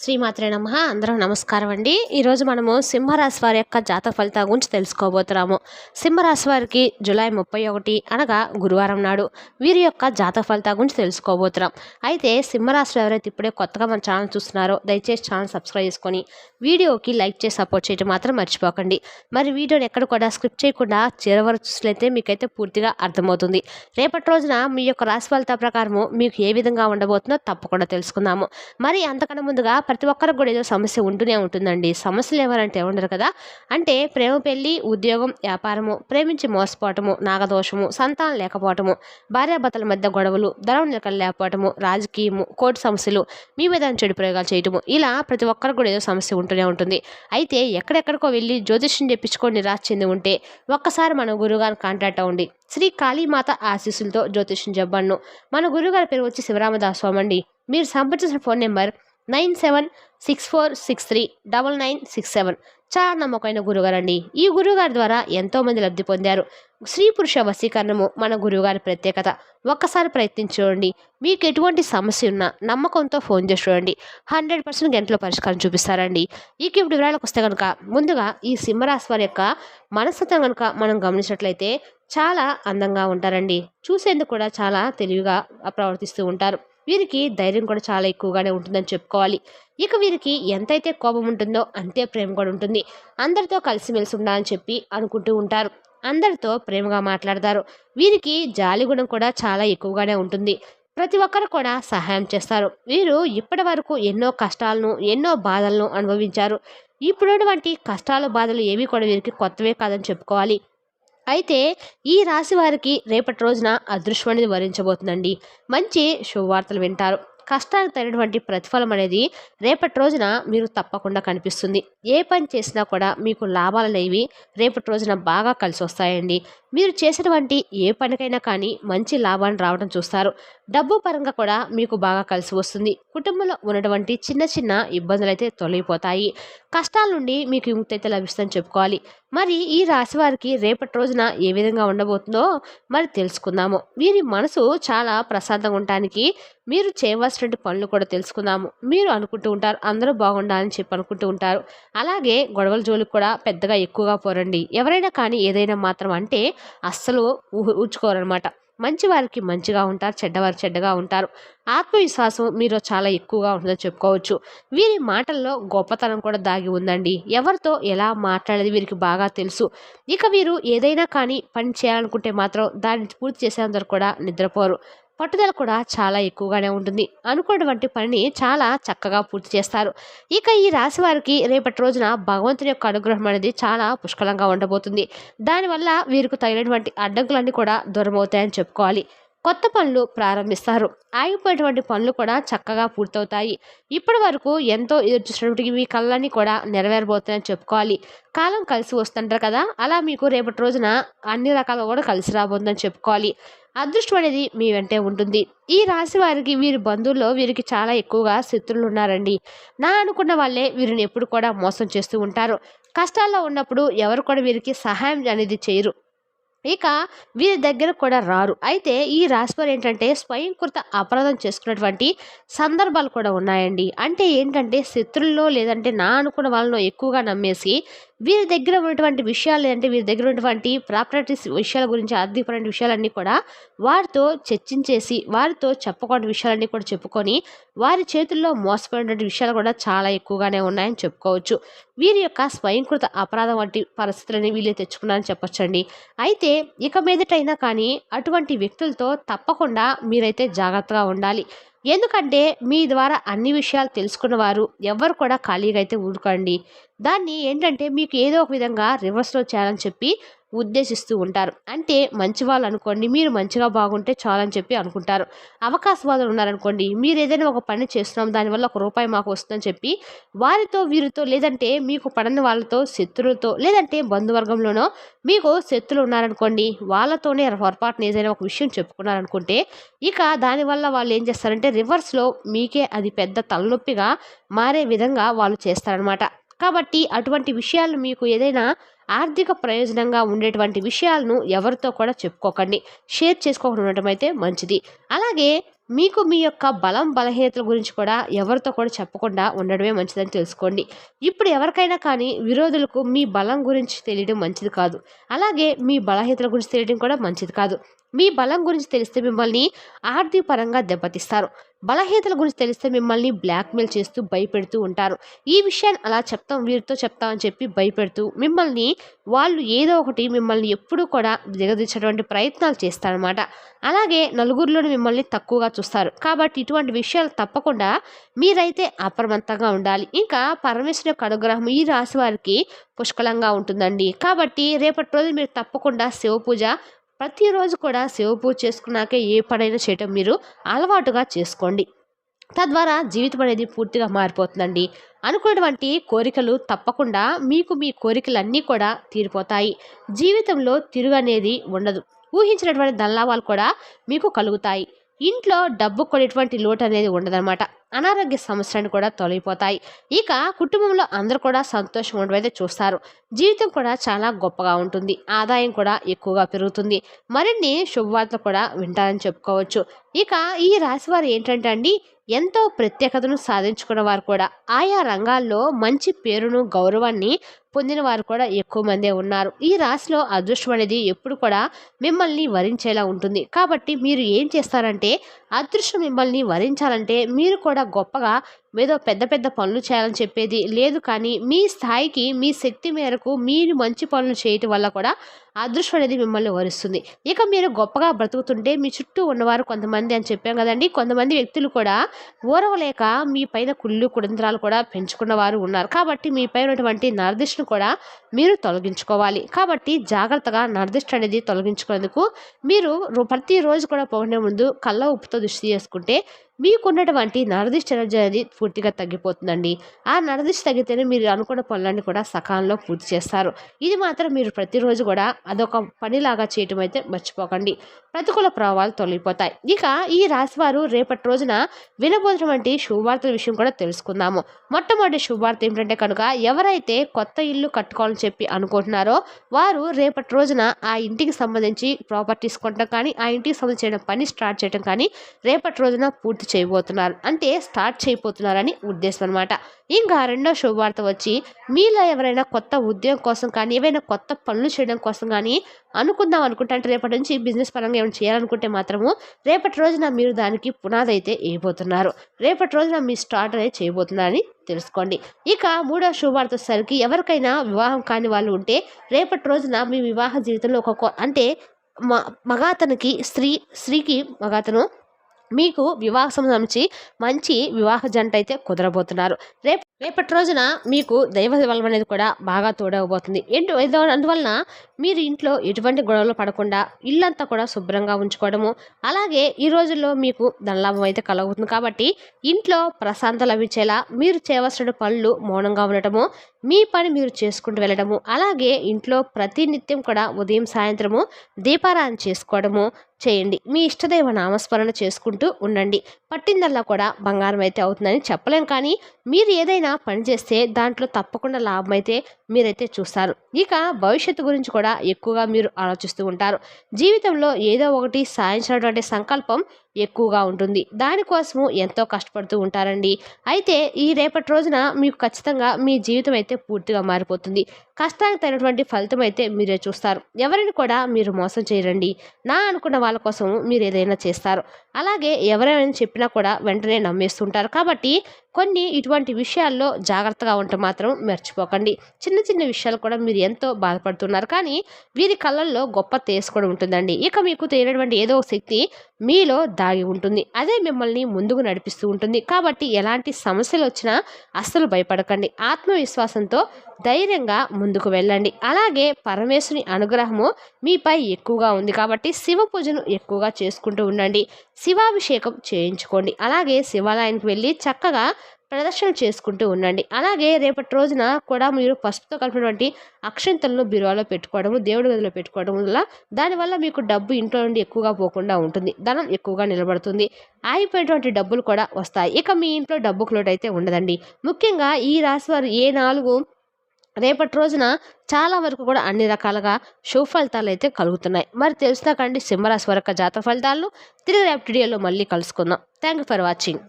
శ్రీమాత్రే నమః. అందరూ నమస్కారం అండి. ఈరోజు మనము సింహరాశి వారి యొక్క జాతక ఫలితాల గురించి తెలుసుకోబోతున్నాము. సింహరాశి వారికి జూలై 31 అనగా గురువారం నాడు వీరి యొక్క జాతక ఫలితాల గురించి తెలుసుకోబోతున్నాం. అయితే సింహరాశిలో ఎవరైతే ఇప్పుడే కొత్తగా మన ఛానల్ చూస్తున్నారో దయచేసి ఛానల్ సబ్స్క్రైబ్ చేసుకొని వీడియోకి లైక్ చేసి సపోర్ట్ చేయడం మాత్రం మర్చిపోకండి. మరి వీడియోని ఎక్కడ కూడా స్క్రిప్ట్ చేయకుండా చివరి వరకు చూసినట్లయితే మీకైతే పూర్తిగా అర్థమవుతుంది. రేపటి రోజున మీ యొక్క రాశి ఫలితాల ప్రకారము మీకు ఏ విధంగా ఉండబోతుందో తప్పకుండా తెలుసుకుందాము. మరి అంతకన్నా ముందుగా ప్రతి ఒక్కరికి కూడా ఏదో సమస్య ఉంటూనే ఉంటుందండి. సమస్యలు ఎవరంటే ఉండరు కదా. అంటే ప్రేమ, పెళ్లి, ఉద్యోగం, వ్యాపారము, ప్రేమించి మోసపోవటము, నాగదోషము, సంతానం లేకపోవటము, భార్యాభర్తల మధ్య గొడవలు, ధనం నిలకడ లేకపోవటము, రాజకీయము, కోర్టు సమస్యలు, మీ మీద చెడు ప్రయోగాలు చేయటము, ఇలా ప్రతి ఒక్కరికి కూడా ఏదో సమస్య ఉంటూనే ఉంటుంది. అయితే ఎక్కడెక్కడికో వెళ్ళి జ్యోతిష్యం చెప్పించుకొని నిరాశ చెంది ఉంటే ఒక్కసారి మన గురువుగారిని కాంటాక్ట్ అవ్వండి. శ్రీ కాళీమాత ఆశీస్సులతో జ్యోతిష్యం చెప్పబడను. మన గురువుగారి పేరు వచ్చి శివరామదాసు స్వామి అండి. మీరు సంప్రదించిన ఫోన్ నెంబర్ 9764639967. చాలా నమ్మకమైన గురుగారండి. ఈ గురువుగారి ద్వారా ఎంతో మంది లబ్ధి పొందారు. స్త్రీ పురుష వశీకరణము మన గురువుగారి ప్రత్యేకత. ఒక్కసారి ప్రయత్నించి చూడండి. మీకు ఎటువంటి సమస్య ఉన్నా నమ్మకంతో ఫోన్ చేసి చూడండి. 100% గంటలో పరిష్కారం చూపిస్తారండి. ఇప్పుడు వివరాలకు వస్తే కనుక ముందుగా ఈ సింహరాశి వారి యొక్క మనస్తత్వం కనుక మనం గమనించినట్లయితే చాలా అందంగా ఉంటారండి. చూసేందుకు కూడా చాలా తెలివిగా ప్రవర్తిస్తూ ఉంటారు. వీరికి ధైర్యం కూడా చాలా ఎక్కువగానే ఉంటుందని చెప్పుకోవాలి. వీరికి ఎంతైతే కోపం ఉంటుందో అంతే ప్రేమ కూడా ఉంటుంది. అందరితో కలిసిమెలిసి ఉండాలని చెప్పి అనుకుంటూ ఉంటారు. అందరితో ప్రేమగా మాట్లాడతారు. వీరికి జాలి గుణం కూడా చాలా ఎక్కువగానే ఉంటుంది. ప్రతి ఒక్కరు కూడా సహాయం చేస్తారు. వీరు ఇప్పటి వరకు ఎన్నో కష్టాలను, ఎన్నో బాధలను అనుభవించారు. ఇప్పుడున్నటువంటి కష్టాలు, బాధలు ఏవి కూడా వీరికి కొత్తవే కాదని చెప్పుకోవాలి. అయితే ఈ రాశి వారికి రేపటి రోజున అదృష్టం అనేది వరించబోతుందండి. మంచి శుభవార్తలు వింటారు. కష్టానికి తగినటువంటి ప్రతిఫలం అనేది రేపటి రోజున మీరు తప్పకుండా కనిపిస్తుంది. ఏ పని చేసినా కూడా మీకు లాభాలు అనేవి రేపటి రోజున బాగా కలిసి వస్తాయండి. మీరు చేసినటువంటి ఏ పనికైనా కానీ మంచి లాభాన్ని రావడం చూస్తారు. డబ్బు పరంగా కూడా మీకు బాగా కలిసి వస్తుంది. కుటుంబంలో ఉన్నటువంటి చిన్న చిన్న ఇబ్బందులు అయితే తొలగిపోతాయి. కష్టాల నుండి మీకు విముక్తి అయితే లభిస్తుందని చెప్పుకోవాలి. మరి ఈ రాశి వారికి రేపటి రోజున ఏ విధంగా ఉండబోతుందో మరి తెలుసుకుందాము. వీరి మనసు చాలా ప్రశాంతంగా ఉండటానికి మీరు చేయవలసినటువంటి పనులు కూడా తెలుసుకుందాము. మీరు అనుకుంటూ ఉంటారు అందరూ బాగుండాలని చెప్పి అనుకుంటూ ఉంటారు. అలాగే గొడవల జోలికి కూడా పెద్దగా ఎక్కువగా పోరండి. ఎవరైనా కానీ ఏదైనా మాత్రం అంటే అస్సలు ఊచుకోరనమాట. మంచి వారికి మంచిగా ఉంటారు, చెడ్డవారు చెడ్డగా ఉంటారు. ఆత్మవిశ్వాసం మీరు చాలా ఎక్కువగా ఉంటుందని చెప్పుకోవచ్చు. వీరి మాటల్లో గొప్పతనం కూడా దాగి ఉందండి. ఎవరితో ఎలా మాట్లాడేది వీరికి బాగా తెలుసు. వీరు ఏదైనా కానీ పని చేయాలనుకుంటే మాత్రం దాన్ని పూర్తి చేసేంత వరకు కూడా నిద్రపోరు. పట్టుదల కూడా చాలా ఎక్కువగానే ఉంటుంది. అనుకున్నటువంటి పనిని చాలా చక్కగా పూర్తి చేస్తారు. ఈ రాశి వారికి రేపటి రోజున భగవంతుని యొక్క అనుగ్రహం అనేది చాలా పుష్కలంగా ఉండబోతుంది. దానివల్ల వీరికి తగినటువంటి అడ్డంకులన్నీ కూడా దూరం అవుతాయని చెప్పుకోవాలి. కొత్త పనులు ప్రారంభిస్తారు. ఆగిపోయేటువంటి పనులు కూడా చక్కగా పూర్తవుతాయి. ఇప్పటి వరకు ఎంతో ఎదురు చూసినప్పటికీ మీ కళ్ళన్నీ కూడా నెరవేరబోతాయని చెప్పుకోవాలి. కాలం కలిసి వస్తుంటారు కదా, అలా మీకు రేపటి రోజున అన్ని రకాలుగా కూడా కలిసి రాబోతుందని చెప్పుకోవాలి. అదృష్టం అనేది మీ వెంటే ఉంటుంది. ఈ రాశి వారికి వీరి బంధువుల్లో వీరికి చాలా ఎక్కువగా శత్రువులు ఉన్నారండి. అనుకున్న వాళ్ళే వీరిని ఎప్పుడు కూడా మోసం చేస్తూ ఉంటారు. కష్టాల్లో ఉన్నప్పుడు ఎవరు కూడా వీరికి సహాయం అనేది చేయరు. వీరి దగ్గర కూడా రారు. అయితే ఈ రాశివారు ఏంటంటే స్వయంకృత అపరాధం చేసుకున్నటువంటి సందర్భాలు కూడా ఉన్నాయండి. అంటే ఏంటంటే శత్రుల్లో లేదంటే అనుకున్న వాళ్ళను ఎక్కువగా నమ్మేసి వీరి దగ్గర ఉన్నటువంటి విషయాలు, లేదంటే వీరి దగ్గర ఉన్నటువంటి ప్రాపర్టీస్ విషయాల గురించి, ఆర్థికపరమైన విషయాలన్నీ కూడా వారితో చర్చించేసి వారితో చెప్పకూడని విషయాలన్నీ కూడా చెప్పుకొని వారి చేతుల్లో మోసపోయినటువంటి విషయాలు కూడా చాలా ఎక్కువగానే ఉన్నాయని చెప్పుకోవచ్చు. వీరి యొక్క స్వయంకృత అపరాధం వంటి పరిస్థితులని వీళ్ళే తెచ్చుకున్నారని చెప్పొచ్చండి. అయితే మీదటైనా కానీ అటువంటి వ్యక్తులతో తప్పకుండా మీరైతే జాగ్రత్తగా ఉండాలి. ఎందుకంటే మీ ద్వారా అన్ని విషయాలు తెలుసుకున్న వారు ఎవరు కూడా ఖాళీగా అయితే ఊరుకోండి. దాన్ని ఏంటంటే మీకు ఏదో ఒక విధంగా రివర్స్లో చేయాలని చెప్పి ఉద్దేశిస్తూ ఉంటారు. అంటే మంచి వాళ్ళు అనుకోండి, మీరు మంచిగా బాగుంటే చాలని చెప్పి అనుకుంటారు. అవకాశవాదులు ఉన్నారనుకోండి, మీరు ఏదైనా ఒక పని చేస్తున్నాం దానివల్ల ₹1 మాకు వస్తుందని చెప్పి వారితో వీరితో లేదంటే మీకు పడని వాళ్ళతో, శత్రువులతో, లేదంటే బంధువర్గంలోనో మీకు శత్రువులు ఉన్నారనుకోండి, వాళ్ళతోనే పొరపాటున ఏదైనా ఒక విషయం చెప్పుకున్నారనుకుంటే దానివల్ల వాళ్ళు ఏం చేస్తారంటే రివర్స్లో మీకే అది పెద్ద తలనొప్పిగా మారే విధంగా వాళ్ళు చేస్తారనమాట. కాబట్టి అటువంటి విషయాలు మీకు ఏదైనా ఆర్థిక ప్రయోజనంగా ఉండేటువంటి విషయాలను ఎవరితో కూడా చెప్పుకోకండి. షేర్ చేసుకోకుండా ఉండటం అయితే మంచిది. అలాగే మీకు మీ యొక్క బలహీనతల గురించి కూడా ఎవరితో కూడా చెప్పకుండా ఉండడమే మంచిదని తెలుసుకోండి. ఇప్పుడు ఎవరికైనా కానీ విరోధులకు మీ బలం గురించి తెలియడం మంచిది కాదు. అలాగే మీ బలహీనతల గురించి తెలియడం కూడా మంచిది కాదు. మీ బలం గురించి తెలిస్తే మిమ్మల్ని ఆర్థిక పరంగా దెబ్బతీస్తారు. బలహీనతల గురించి తెలిస్తే మిమ్మల్ని బ్లాక్మెయిల్ చేస్తూ భయపెడుతూ ఉంటారు. ఈ విషయాన్ని అలా చెప్తాం, వీరితో చెప్తాం అని చెప్పి భయపెడుతూ వాళ్ళు ఏదో ఒకటి మిమ్మల్ని ఎప్పుడూ కూడా దిగదించేటువంటి ప్రయత్నాలు చేస్తారనమాట. అలాగే నలుగురిలోని మిమ్మల్ని తక్కువగా చూస్తారు. కాబట్టి ఇటువంటి విషయాలు తప్పకుండా మీరైతే అప్రమత్తంగా ఉండాలి. ఇంకా పరమేశ్వరుని యొక్క అనుగ్రహం ఈ రాశి వారికి పుష్కలంగా ఉంటుందండి. కాబట్టి రేపటి రోజు మీరు తప్పకుండా శివ పూజ ప్రతిరోజు కూడా శివ పూజ చేసుకున్నాకే ఏ పనైనా చేయటం మీరు అలవాటుగా చేసుకోండి. తద్వారా జీవితం అనేది పూర్తిగా మారిపోతుందండి. అనుకున్నటువంటి కోరికలు తప్పకుండా మీ కోరికలన్నీ కూడా తీరిపోతాయి. జీవితంలో తిరుగు అనేది ఉండదు. ఊహించినటువంటి ధనలాభాలు కూడా మీకు కలుగుతాయి. ఇంట్లో డబ్బు కొనేటువంటి లోటు అనేది ఉండదన్నమాట. అనారోగ్య సమస్యలు కూడా తొలగిపోతాయి. ఇక కుటుంబంలో అందరూ కూడా సంతోషం ఉండడం అయితే చూస్తారు. జీవితం కూడా చాలా గొప్పగా ఉంటుంది. ఆదాయం కూడా ఎక్కువగా పెరుగుతుంది. మరిన్ని శుభవార్తలు కూడా వింటారని చెప్పుకోవచ్చు. ఇక ఈ రాశి వారు ఏంటంటే అండి, ఎంతో ప్రత్యేకతను సాధించుకున్న వారు కూడా ఆయా రంగాల్లో మంచి పేరును గౌరవాన్ని పొందిన వారు కూడా ఎక్కువ మందే ఉన్నారు. ఈ రాశిలో అదృష్టం అనేది ఎప్పుడు కూడా మిమ్మల్ని వరించేలా ఉంటుంది. కాబట్టి మీరు ఏం చేస్తారంటే, అదృష్టం మిమ్మల్ని వరించాలంటే మీరు కూడా గొప్పగా ఏదో పెద్ద పెద్ద పనులు చేయాలని చెప్పేది లేదు. కానీ మీ స్థాయికి మీ శక్తి మేరకు మీరు మంచి పనులు చేయటం వల్ల కూడా అదృష్టం అనేది మిమ్మల్ని వరిస్తుంది. ఇక మీరు గొప్పగా బ్రతుకుతుంటే మీ చుట్టూ ఉన్నవారు కొంతమంది అని చెప్పాం కదండి, కొంతమంది వ్యక్తులు కూడా ఓరవలేక మీ పైన కుళ్ళు కుడంత్రాలు కూడా పెంచుకున్న వారు ఉన్నారు. కాబట్టి మీ పైన ఉన్నటువంటి నరదిష్టిని కూడా మీరు తొలగించుకోవాలి. కాబట్టి జాగ్రత్తగా నరదిష్టి అనేది తొలగించుకునేందుకు మీరు ప్రతిరోజు కూడా పోనే ముందు కళ్ళ ఉప్పుతో దృష్టి చేసుకుంటే మీకున్నటువంటి నరదిష్టి ఎనర్జీ అనేది పూర్తిగా తగ్గిపోతుందండి. ఆ నరదిష్టి తగ్గితేనే మీరు అనుకున్న పనులన్నీ కూడా సకాలంలో పూర్తి చేస్తారు. ఇది మాత్రం మీరు ప్రతిరోజు కూడా అదొక పనిలాగా చేయటం అయితే మర్చిపోకండి. ప్రతికూల ప్రభావాలు తొలగిపోతాయి. ఇక ఈ రాశివారు రేపటి రోజున వినబోతున్నటువంటి శుభవార్తల విషయం కూడా తెలుసుకుందాము. మొట్టమొదటి శుభవార్త ఏమిటంటే కనుక, ఎవరైతే కొత్త ఇల్లు కట్టుకోవాలని చెప్పి అనుకుంటున్నారో వారు రేపటి రోజున ఆ ఇంటికి సంబంధించి ప్రాపర్టీస్ కొనడం కానీ, ఆ ఇంటికి సంబంధించిన పని స్టార్ట్ చేయడం కానీ రేపటి రోజున పూర్తి చేయబోతున్నారు. అంటే స్టార్ట్ చేయబోతున్నారని ఉద్దేశం అనమాట. ఇంకా రెండో శుభవార్త వచ్చి, మీలో ఎవరైనా కొత్త ఉద్యోగం కోసం కానీ, ఏవైనా కొత్త పనులు చేయడం కోసం కానీ అనుకుందాం అనుకుంటే, అంటే రేపటి నుంచి బిజినెస్ పరంగా ఏమైనా చేయాలనుకుంటే మాత్రము రేపటి రోజున మీరు దానికి పునాది అయితే వేయబోతున్నారు. రేపటి రోజున మీ స్టార్ట్ అనేది చేయబోతున్నారని తెలుసుకోండి. ఇక మూడో శుభవార్త వచ్చేసరికి, ఎవరికైనా వివాహం కాని వాళ్ళు ఉంటే రేపటి రోజున మీ వివాహ జీవితంలో అంటే మగాతనికి స్త్రీకి మగాతను మీకు వివాహ సంబంధించి మంచి వివాహ జంట అయితే కుదరబోతున్నారు. రేపటి రోజున మీకు దైవ బలం అనేది కూడా బాగా తోడవబోతుంది. అందువలన మీరు ఇంట్లో ఎటువంటి గొడవలు పడకుండా ఇల్లంతా కూడా శుభ్రంగా ఉంచుకోవడము, అలాగే ఈ రోజుల్లో మీకు ధనలాభం అయితే కలుగుతుంది. కాబట్టి ఇంట్లో ప్రశాంతత లభించేలా మీరు చేయవలసిన పనులు మౌనంగా ఉండటము, మీ పని మీరు చేసుకుంటూ వెళ్ళడము, అలాగే ఇంట్లో ప్రతినిత్యం కూడా ఉదయం సాయంత్రము దీపారాధన చేసుకోవడము చేయండి. మీ ఇష్టదైవ నామస్మరణ చేసుకుంటూ ఉండండి. పట్టిందల్లా కూడా బంగారం అయితే అవుతుందని చెప్పలేం, కానీ మీరు ఏదైనా పని చేస్తే దాంట్లో తప్పకుండా లాభం అయితే మీరైతే చూస్తారు. ఇక భవిష్యత్తు గురించి కూడా ఎక్కువగా మీరు ఆలోచిస్తూ ఉంటారు. జీవితంలో ఏదో ఒకటి సాధించినటువంటి సంకల్పం ఎక్కువగా ఉంటుంది. దానికోసము ఎంతో కష్టపడుతూ ఉంటారండి. అయితే ఈ రేపటి రోజున మీకు ఖచ్చితంగా మీ జీవితం అయితే పూర్తిగా మారిపోతుంది. కష్టానికి తగినటువంటి ఫలితం అయితే మీరే చూస్తారు. ఎవరిని కూడా మీరు మోసం చేయరండి. నా అనుకున్న వాళ్ళ కోసం మీరు ఏదైనా చేస్తారు. అలాగే ఎవరైనా చెప్పినా కూడా వెంటనే నమ్మేస్తుంటారు. కాబట్టి కొన్ని ఇటువంటి విషయాల్లో జాగ్రత్తగా ఉంటే మాత్రం మర్చిపోకండి. చిన్న చిన్న విషయాలు కూడా మీరు ఎంతో బాధపడుతున్నారు, కానీ వీరి కళ్ళల్లో గొప్ప తేజస్సు కూడా ఉంటుందండి. ఇక మీకు తెలియనటువంటి ఏదో ఒక శక్తి మీలో దాగి ఉంటుంది. అదే మిమ్మల్ని ముందుకు నడిపిస్తూ ఉంటుంది. కాబట్టి ఎలాంటి సమస్యలు వచ్చినా అస్సలు భయపడకండి. ఆత్మవిశ్వాసంతో ధైర్యంగా ముందుకు వెళ్ళండి. అలాగే పరమేశ్వరుని అనుగ్రహము మీపై ఎక్కువగా ఉంది. కాబట్టి శివ పూజను ఎక్కువగా చేసుకుంటూ ఉండండి. శివాభిషేకం చేయించుకోండి. అలాగే శివాలయానికి వెళ్ళి చక్కగా ప్రదర్శన చేసుకుంటూ ఉండండి. అలాగే రేపటి రోజున కూడా మీరు పసుపుతో కలిపినటువంటి అక్షంతలను బీరువాలో పెట్టుకోవడము, దేవుడి గదిలో పెట్టుకోవడం వల్ల దానివల్ల మీకు డబ్బు ఇంట్లో నుండి ఎక్కువగా పోకుండా ఉంటుంది. ధనం ఎక్కువగా నిలబడుతుంది. ఆగిపోయినటువంటి డబ్బులు కూడా వస్తాయి. ఇక మీ ఇంట్లో డబ్బుకు లోటు అయితే ఉండదండి. ముఖ్యంగా ఈ రాశి వారు ఏ 4 రేపటి రోజున చాలా వరకు కూడా అన్ని రకాలుగా శుభ ఫలితాలు అయితే కలుగుతున్నాయి. మరి తెలుసునా కండి సింహరాశి వరకు జాతక ఫలితాలను తిరిగి రేపటి వీడియోలో మళ్ళీ కలుసుకుందాం. Thank you for watching.